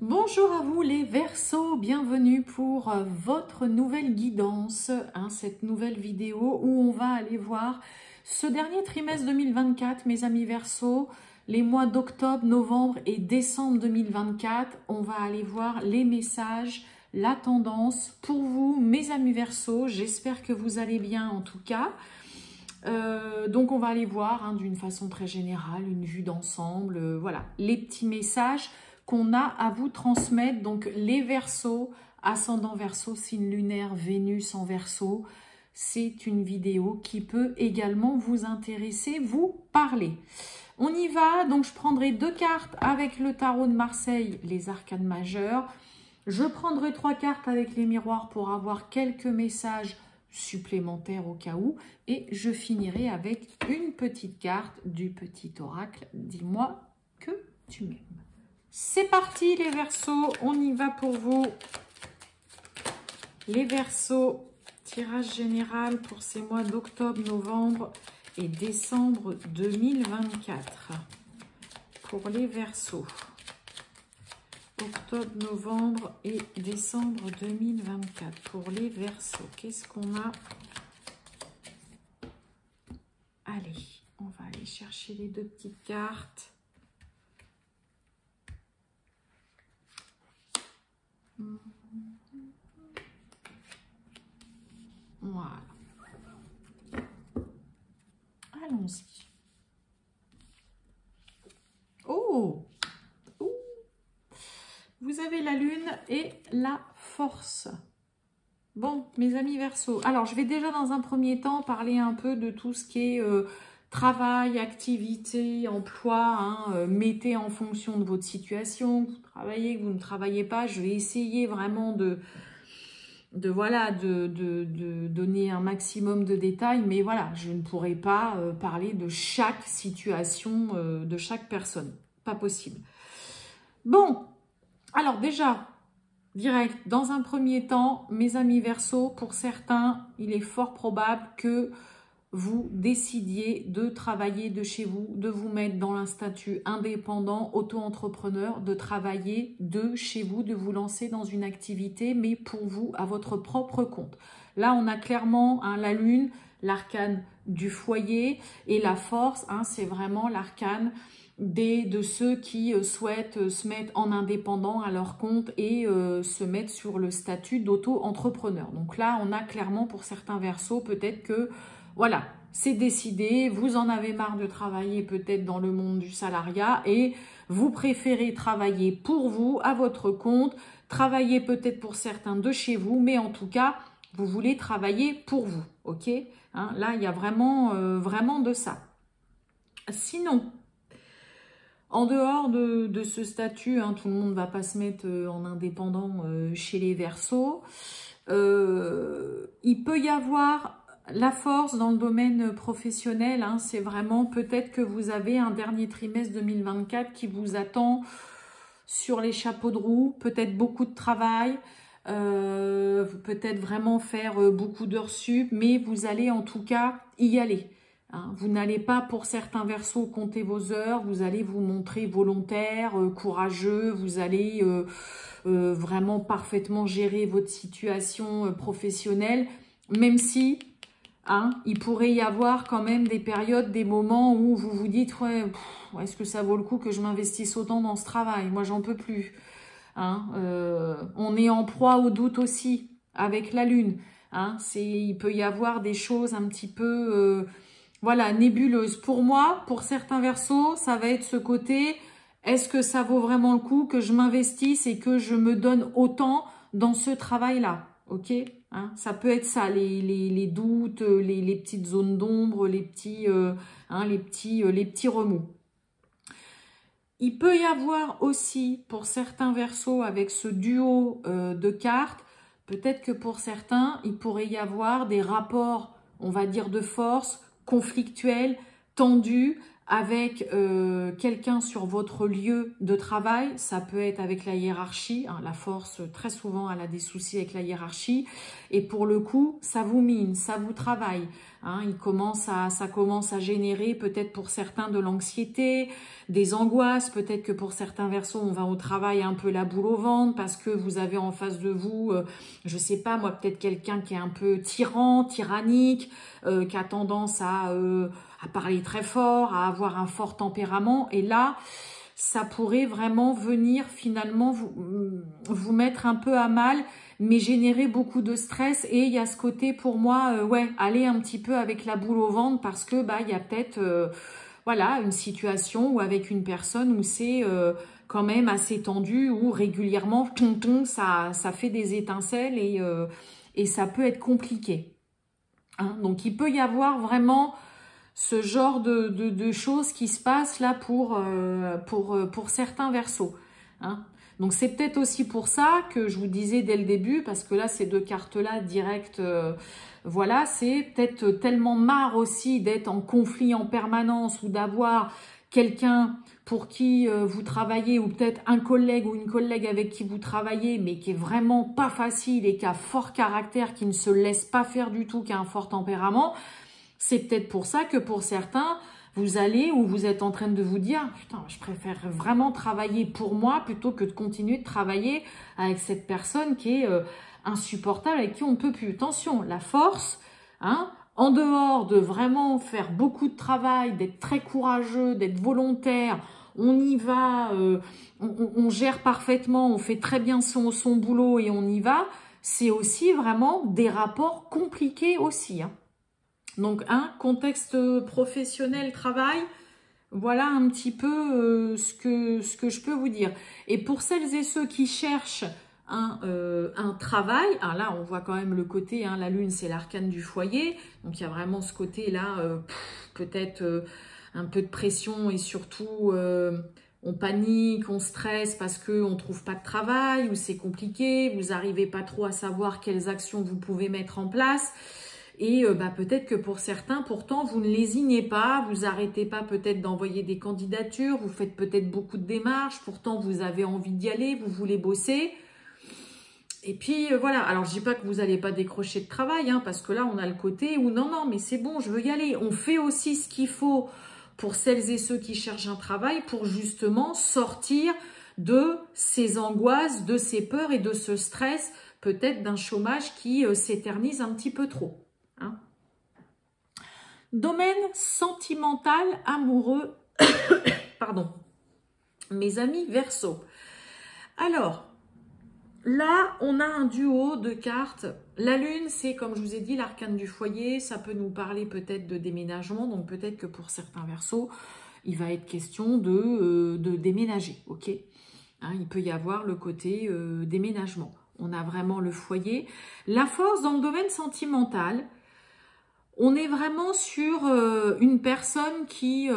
Bonjour à vous les Verseaux, bienvenue pour votre nouvelle guidance, cette nouvelle vidéo où on va aller voir ce dernier trimestre 2024, mes amis Verseaux, les mois d'octobre, novembre et décembre 2024. On va aller voir les messages, la tendance pour vous, mes amis Verseaux. J'espère que vous allez bien en tout cas. Donc on va aller voir d'une façon très générale, une vue d'ensemble, voilà, les petits messages qu'on a à vous transmettre. Donc les Verseaux, ascendant Verseau, signe lunaire, Vénus en Verseau, c'est une vidéo qui peut également vous intéresser, vous parler. On y va, donc je prendrai 2 cartes avec le tarot de Marseille, les arcanes majeures. Je prendrai 3 cartes avec les miroirs pour avoir quelques messages supplémentaires au cas où. Et je finirai avec une petite carte du petit oracle. Dis-moi que tu m'aimes. C'est parti les Verseaux, on y va pour vous. Les Verseaux, tirage général pour ces mois d'octobre, novembre et décembre 2024. Pour les Verseaux. Octobre, novembre et décembre 2024. Pour les Verseaux, qu'est-ce qu'on a? Allez, on va aller chercher les 2 petites cartes. Voilà. Allons-y. Oh! Vous avez la lune et la force. Bon, mes amis Verseaux. Alors, je vais déjà dans un premier temps parler un peu de tout ce qui est travail, activité, emploi. Mettez en fonction de votre situation. Vous travaillez, que vous ne travaillez pas. Je vais essayer vraiment de donner un maximum de détails. Mais voilà, je ne pourrai pas parler de chaque situation de chaque personne. Pas possible. Bon. Alors déjà, direct, dans un premier temps, mes amis Verseaux, pour certains, il est fort probable que vous décidiez de travailler de chez vous, de vous mettre dans un statut indépendant, auto-entrepreneur, de travailler de chez vous, de vous lancer dans une activité, mais pour vous, à votre propre compte. Là, on a clairement la lune, l'arcane du foyer, et la force, c'est vraiment l'arcane de ceux qui souhaitent se mettre en indépendant à leur compte et se mettre sur le statut d'auto-entrepreneur. Donc là, on a clairement pour certains Verseaux, peut-être que, voilà, c'est décidé, vous en avez marre de travailler peut-être dans le monde du salariat et vous préférez travailler pour vous, à votre compte, travailler peut-être pour certains de chez vous, mais en tout cas, vous voulez travailler pour vous, ok? Là, il y a vraiment, vraiment de ça. Sinon, en dehors de ce statut, tout le monde ne va pas se mettre en indépendant chez les Verseaux. Il peut y avoir la force dans le domaine professionnel. C'est vraiment peut-être que vous avez un dernier trimestre 2024 qui vous attend sur les chapeaux de roue. Peut-être beaucoup de travail. Peut-être vraiment faire beaucoup d'heures sup. Mais vous allez en tout cas y aller. Vous n'allez pas, pour certains Verseaux, compter vos heures, vous allez vous montrer volontaire, courageux, vous allez vraiment parfaitement gérer votre situation professionnelle, même si il pourrait y avoir quand même des périodes, des moments où vous vous dites « ouais, est-ce que ça vaut le coup que je m'investisse autant dans ce travail? Moi, j'en peux plus. » On est en proie au doute aussi, avec la lune. Il peut y avoir des choses un petit peu... voilà, nébuleuse. Pour moi, pour certains Verseaux, ça va être ce côté, est-ce que ça vaut vraiment le coup que je m'investisse et que je me donne autant dans ce travail-là? Ok, ça peut être ça, les doutes, les petites zones d'ombre, les petits remous. Il peut y avoir aussi, pour certains Verseaux, avec ce duo de cartes, peut-être que pour certains, il pourrait y avoir des rapports, on va dire, de force, conflictuel, tendu, avec quelqu'un sur votre lieu de travail. Ça peut être avec la hiérarchie. La force, très souvent, elle a des soucis avec la hiérarchie. Et pour le coup, ça vous mine, ça vous travaille. Hein, ça commence à générer peut-être pour certains de l'anxiété, des angoisses. Peut-être que pour certains Verseaux, on va au travail un peu la boule au ventre parce que vous avez en face de vous, je sais pas moi, peut-être quelqu'un qui est un peu tyrannique, qui a tendance à parler très fort, à avoir un fort tempérament. Et là, ça pourrait vraiment venir finalement vous mettre un peu à mal, mais générer beaucoup de stress. Et il y a ce côté pour moi, ouais, aller un petit peu avec la boule au ventre parce que il y a peut-être voilà, une situation ou avec une personne où c'est quand même assez tendu, où régulièrement ça fait des étincelles et ça peut être compliqué. Hein, donc il peut y avoir vraiment ce genre de choses qui se passent là pour certains Verseaux. Hein. Donc c'est peut-être aussi pour ça que je vous disais dès le début, parce que là ces deux cartes-là directes, voilà, c'est peut-être tellement marre aussi d'être en conflit en permanence ou d'avoir quelqu'un pour qui vous travaillez ou peut-être un collègue ou une collègue avec qui vous travaillez mais qui est vraiment pas facile et qui a fort caractère, qui ne se laisse pas faire du tout, qui a un fort tempérament. C'est peut-être pour ça que pour certains, vous allez ou vous êtes en train de vous dire « Putain, je préfère vraiment travailler pour moi plutôt que de continuer de travailler avec cette personne qui est insupportable, avec qui on ne peut plus. » Attention, la force, hein, en dehors de vraiment faire beaucoup de travail, d'être très courageux, d'être volontaire, on y va, on gère parfaitement, on fait très bien son boulot et on y va, c'est aussi vraiment des rapports compliqués aussi, hein. Donc, un contexte professionnel, travail, voilà un petit peu ce que je peux vous dire. Et pour celles et ceux qui cherchent un travail, là on voit quand même le côté, hein, la lune c'est l'arcane du foyer, donc il y a vraiment ce côté-là, peut-être un peu de pression et surtout on panique, on stresse parce qu'on ne trouve pas de travail ou c'est compliqué, vous n'arrivez pas trop à savoir quelles actions vous pouvez mettre en place. Et peut-être que pour certains, pourtant, vous ne lésinez pas, vous n'arrêtez pas peut-être d'envoyer des candidatures, vous faites peut-être beaucoup de démarches, pourtant vous avez envie d'y aller, vous voulez bosser. Et puis voilà, alors je dis pas que vous n'allez pas décrocher de travail, hein, parce que là on a le côté où non, mais c'est bon, je veux y aller. On fait aussi ce qu'il faut pour celles et ceux qui cherchent un travail pour justement sortir de ces angoisses, de ces peurs et de ce stress, peut-être d'un chômage qui s'éternise un petit peu trop. Hein. Domaine sentimental, amoureux, pardon, mes amis Verseaux. Alors, là, on a un duo de cartes. La lune, c'est comme je vous ai dit, l'arcane du foyer. Ça peut nous parler peut-être de déménagement. Donc, peut-être que pour certains Verseaux, il va être question de déménager. Ok, hein, il peut y avoir le côté déménagement. On a vraiment le foyer. La force dans le domaine sentimental, on est vraiment sur une personne qui,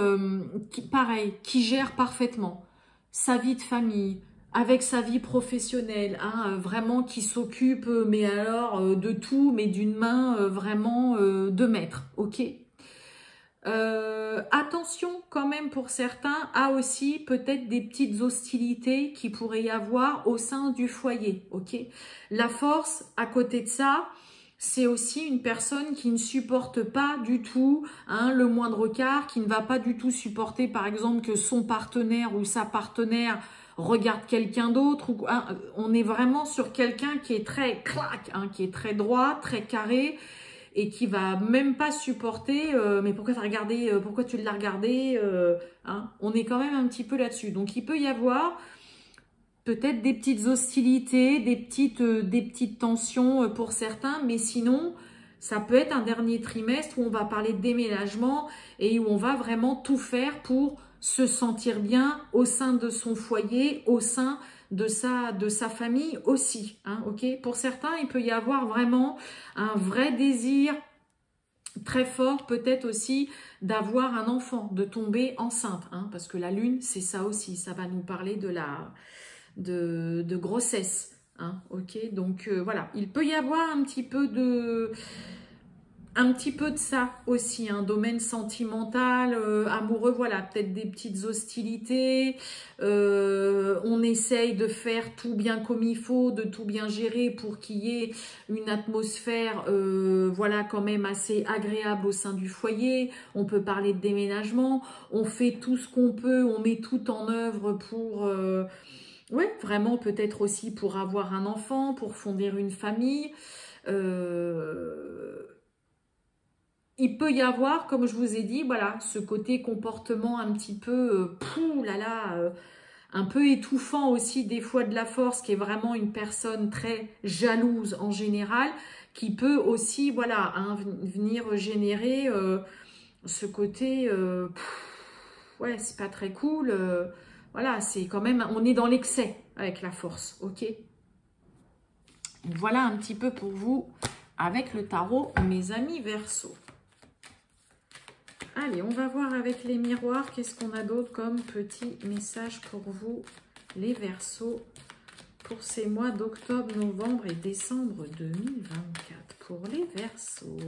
pareil, qui gère parfaitement sa vie de famille, avec sa vie professionnelle, hein, vraiment qui s'occupe, mais alors de tout, mais d'une main vraiment de maître, ok. Attention quand même pour certains à aussi peut-être des petites hostilités qui pourrait y avoir au sein du foyer, ok. La force, à côté de ça, c'est aussi une personne qui ne supporte pas du tout hein, le moindre quart, qui ne va pas du tout supporter par exemple que son partenaire ou sa partenaire regarde quelqu'un d'autre. Hein, on est vraiment sur quelqu'un qui est très clac, hein, qui est très droit, très carré et qui va même pas supporter mais pourquoi t'as regardé, pourquoi tu l'as regardé hein, on est quand même un petit peu là-dessus. Donc il peut y avoir peut-être des petites hostilités, des petites tensions pour certains, mais sinon, ça peut être un dernier trimestre où on va parler de déménagement et où on va vraiment tout faire pour se sentir bien au sein de son foyer, au sein de sa famille aussi. Hein, okay. Pour certains, il peut y avoir vraiment un vrai désir très fort, peut-être aussi d'avoir un enfant, de tomber enceinte, hein, parce que la lune, c'est ça aussi, ça va nous parler de grossesse, hein, ok, donc voilà, il peut y avoir un petit peu un petit peu de ça aussi, un domaine sentimental, amoureux, voilà, peut-être des petites hostilités, on essaye de faire tout bien comme il faut, de tout bien gérer pour qu'il y ait une atmosphère, voilà, quand même assez agréable au sein du foyer. On peut parler de déménagement, on fait tout ce qu'on peut, on met tout en œuvre pour... ouais, vraiment peut-être aussi pour avoir un enfant, pour fonder une famille. Il peut y avoir, comme je vous ai dit, voilà, ce côté comportement un petit peu, un peu étouffant aussi des fois de la force, qui est vraiment une personne très jalouse en général, qui peut aussi, voilà, hein, venir générer ce côté, ouais, c'est pas très cool, voilà, c'est quand même, on est dans l'excès avec la force, ok? Voilà un petit peu pour vous avec le tarot, mes amis Verseau. Allez, on va voir avec les miroirs, qu'est-ce qu'on a d'autre comme petit message pour vous, les Verseaux, pour ces mois d'octobre, novembre et décembre 2024, pour les Verseaux.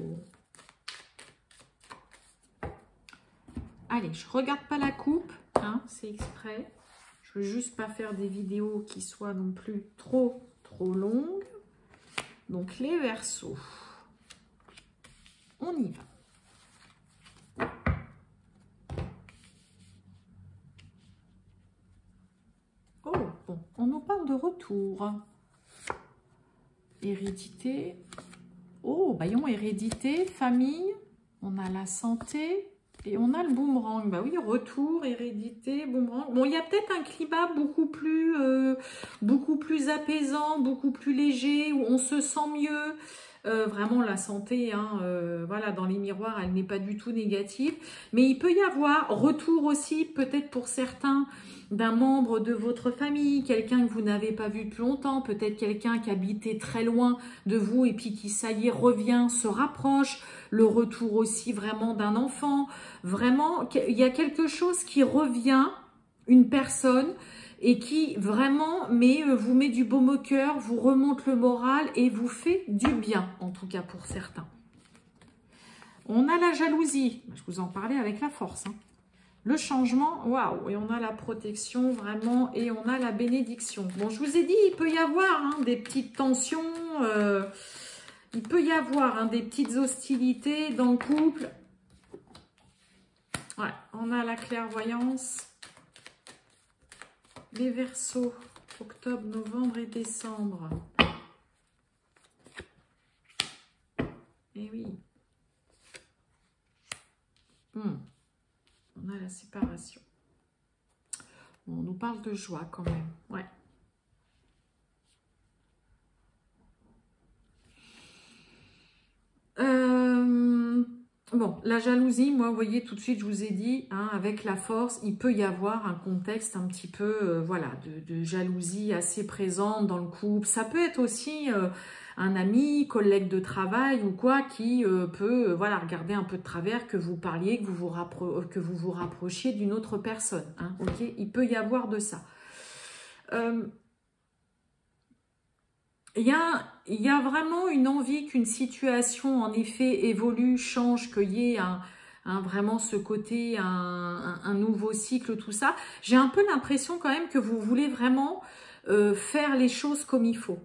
Allez, je regarde pas la coupe, hein, c'est exprès. Je veux juste pas faire des vidéos qui soient non plus trop longues. Donc, les Verseaux, on y va. Oh, bon, on nous parle de retour. Hérédité. Oh, voyons, hérédité, famille. On a la santé et on a le boomerang. Bah oui, retour, hérédité, boomerang. Bon, il y a peut-être un climat beaucoup plus apaisant, beaucoup plus léger, où on se sent mieux. Vraiment, la santé, hein, voilà, dans les miroirs, elle n'est pas du tout négative. Mais il peut y avoir retour aussi, peut-être pour certains, d'un membre de votre famille, quelqu'un que vous n'avez pas vu depuis longtemps, peut-être quelqu'un qui habitait très loin de vous et puis qui, ça y est, revient, se rapproche. Le retour aussi vraiment d'un enfant. Vraiment, il y a quelque chose qui revient, une personne, et qui vraiment vous met du baume au cœur, vous remonte le moral et vous fait du bien, en tout cas pour certains. On a la jalousie, je vous en parlais avec la force, hein. Le changement, waouh, et on a la protection vraiment, et on a la bénédiction. Bon, je vous ai dit, il peut y avoir hein, des petites tensions, il peut y avoir hein, des petites hostilités dans le couple. Ouais, on a la clairvoyance. Les Verseaux, octobre, novembre et décembre. Eh oui. On a la séparation. Bon, on nous parle de joie quand même. Ouais. Bon, la jalousie, moi, vous voyez, tout de suite, je vous ai dit, hein, avec la force, il peut y avoir un contexte un petit peu, voilà, de jalousie assez présente dans le couple. Ça peut être aussi un ami, collègue de travail ou quoi, qui peut, voilà, regarder un peu de travers que vous parliez, que vous vous rapprochiez d'une autre personne. Hein, ok, il peut y avoir de ça. Il y a vraiment une envie qu'une situation, en effet, évolue, change, qu'il y ait vraiment ce côté, un nouveau cycle, tout ça. J'ai un peu l'impression quand même que vous voulez vraiment faire les choses comme il faut.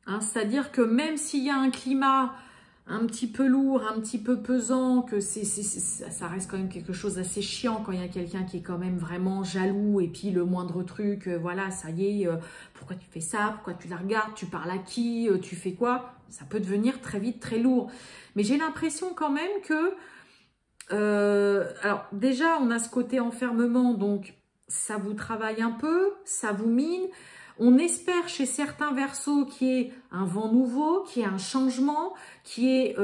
Hein, c'est-à-dire que même s'il y a un climat un petit peu lourd, un petit peu pesant, que ça reste quand même quelque chose d'assez chiant quand il y a quelqu'un qui est quand même vraiment jaloux et puis le moindre truc, voilà, ça y est, pourquoi tu fais ça, pourquoi tu la regardes, tu parles à qui, tu fais quoi, ça peut devenir très vite très lourd. Mais j'ai l'impression quand même que, alors déjà on a ce côté enfermement, donc ça vous travaille un peu, ça vous mine. On espère chez certains Verseaux qu'il y ait un vent nouveau, qu'il y ait un changement, qu'il y ait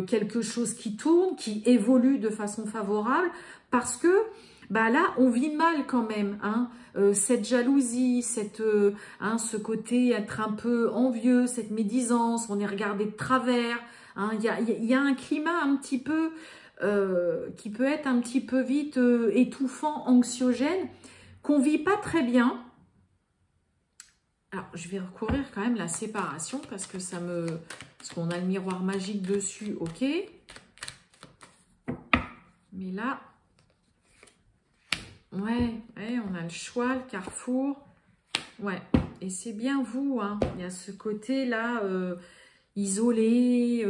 quelque chose qui tourne, qui évolue de façon favorable, parce que bah là, on vit mal quand même, hein, cette jalousie, ce côté être un peu envieux, cette médisance, on est regardé de travers, hein, il y a un climat un petit peu qui peut être un petit peu vite étouffant, anxiogène, qu'on vit pas très bien. Alors, je vais recourir quand même la séparation parce que ça me... Parce qu'on a le miroir magique dessus, ok. Mais là... Ouais, on a le choix, le carrefour. Ouais, et c'est bien vous, hein. Il y a ce côté-là, isolé,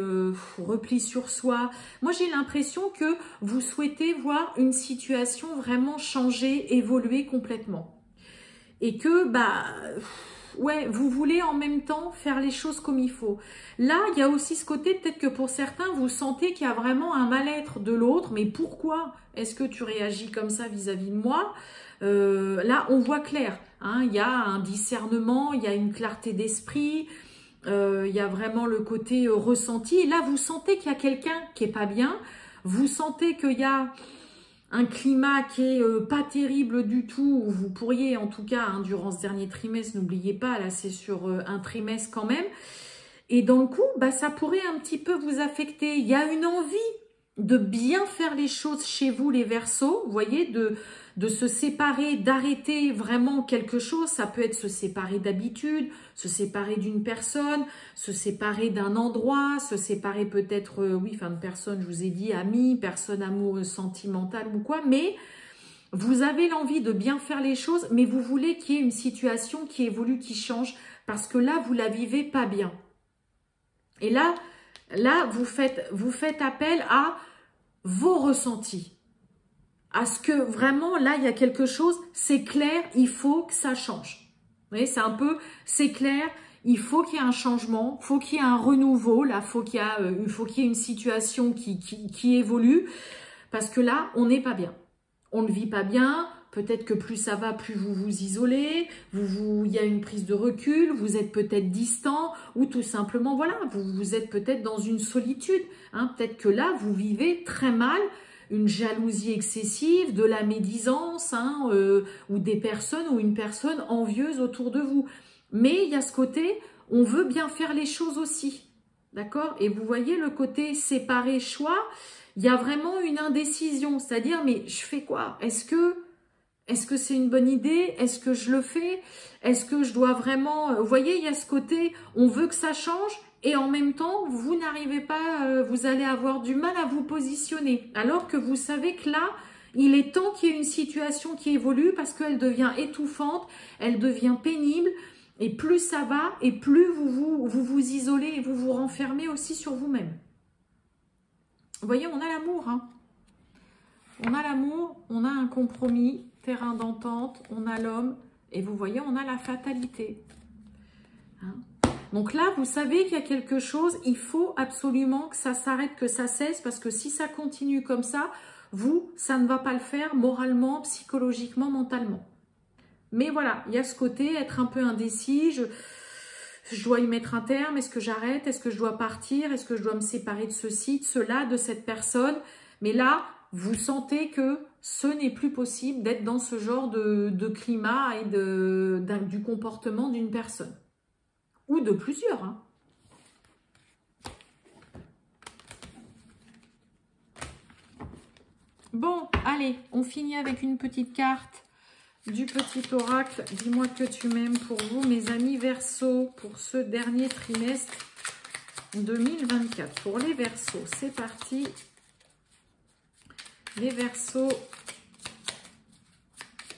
repli sur soi. Moi, j'ai l'impression que vous souhaitez voir une situation vraiment changer, évoluer complètement. Et que, ouais, vous voulez en même temps faire les choses comme il faut. Là, il y a aussi ce côté, peut-être que pour certains, vous sentez qu'il y a vraiment un mal-être de l'autre. Mais pourquoi est-ce que tu réagis comme ça vis-à-vis de moi? Là, on voit clair. Hein, il y a un discernement, il y a une clarté d'esprit, il y a vraiment le côté ressenti. Et là, vous sentez qu'il y a quelqu'un qui est pas bien. Vous sentez qu'il y a un climat qui est pas terrible du tout, où vous pourriez, en tout cas, hein, durant ce dernier trimestre, n'oubliez pas, là c'est sur un trimestre quand même, et dans le coup, ça pourrait un petit peu vous affecter. Il y a une envie de bien faire les choses chez vous, les Verseaux, vous voyez, de se séparer, d'arrêter vraiment quelque chose. Ça peut être se séparer d'habitude, se séparer d'une personne, se séparer d'un endroit, se séparer peut-être, de personnes, je vous ai dit, amis, personnes amoureuses, sentimentales ou quoi, mais vous avez l'envie de bien faire les choses, mais vous voulez qu'il y ait une situation qui évolue, qui change, parce que là, vous la vivez pas bien. Et là, vous faites appel à vos ressentis. À ce que vraiment, là, il y a quelque chose, c'est clair, il faut que ça change. Vous voyez, c'est un peu, c'est clair, il faut qu'il y ait un changement, il faut qu'il y ait un renouveau, là, il faut qu'il y ait une situation qui évolue, parce que là, on n'est pas bien. On ne vit pas bien, peut-être que plus ça va, plus vous vous isolez, il y a une prise de recul, vous êtes peut-être distant, ou tout simplement, voilà, vous êtes peut-être dans une solitude. Hein, peut-être que là, vous vivez très mal, une jalousie excessive, de la médisance, hein, ou des personnes ou une personne envieuse autour de vous. Mais il y a ce côté, on veut bien faire les choses aussi, d'accord? Et vous voyez le côté séparé choix, il y a vraiment une indécision, c'est-à-dire, mais je fais quoi? Est-ce que c'est une bonne idée? Est-ce que je le fais? Est-ce que je dois vraiment... Vous voyez, il y a ce côté, on veut que ça change, et en même temps, vous n'arrivez pas, vous allez avoir du mal à vous positionner. Alors que vous savez que là, il est temps qu'il y ait une situation qui évolue parce qu'elle devient étouffante, elle devient pénible. Et plus ça va, et plus vous isolez et vous vous renfermez aussi sur vous-même. Vous voyez, on a l'amour. Hein. On a l'amour, on a un compromis, terrain d'entente, on a l'homme. Et vous voyez, on a la fatalité. Hein. Donc là, vous savez qu'il y a quelque chose, il faut absolument que ça s'arrête, que ça cesse, parce que si ça continue comme ça, ça ne va pas le faire moralement, psychologiquement, mentalement. Mais voilà, il y a ce côté, être un peu indécis, je dois y mettre un terme, est-ce que j'arrête, est-ce que je dois partir, est-ce que je dois me séparer de ceci, de cela, de cette personne. Mais là, vous sentez que ce n'est plus possible d'être dans ce genre de climat et du comportement d'une personne. Ou de plusieurs. Hein. Bon, allez, on finit avec une petite carte du petit oracle. Dis-moi que tu m'aimes pour vous, mes amis Verseaux, pour ce dernier trimestre 2024. Pour les Verseaux, c'est parti. Les Verseaux,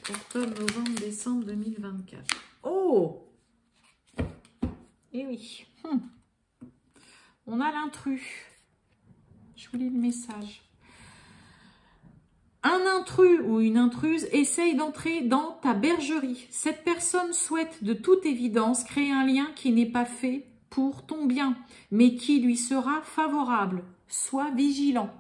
octobre, novembre, décembre 2024. Oh! Eh oui. On a l'intrus. Je vous lis le message. Un intrus ou une intruse essaye d'entrer dans ta bergerie. Cette personne souhaite de toute évidence créer un lien qui n'est pas fait pour ton bien, mais qui lui sera favorable. Sois vigilant.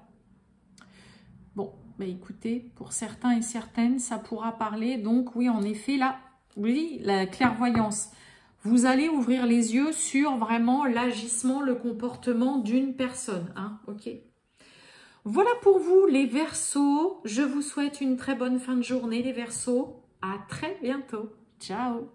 Bon, écoutez, pour certains et certaines, ça pourra parler. Donc oui, en effet, là, oui, la clairvoyance. Vous allez ouvrir les yeux sur vraiment l'agissement, le comportement d'une personne. Hein, ok. Voilà pour vous les Verseaux. Je vous souhaite une très bonne fin de journée les Verseaux. À très bientôt. Ciao.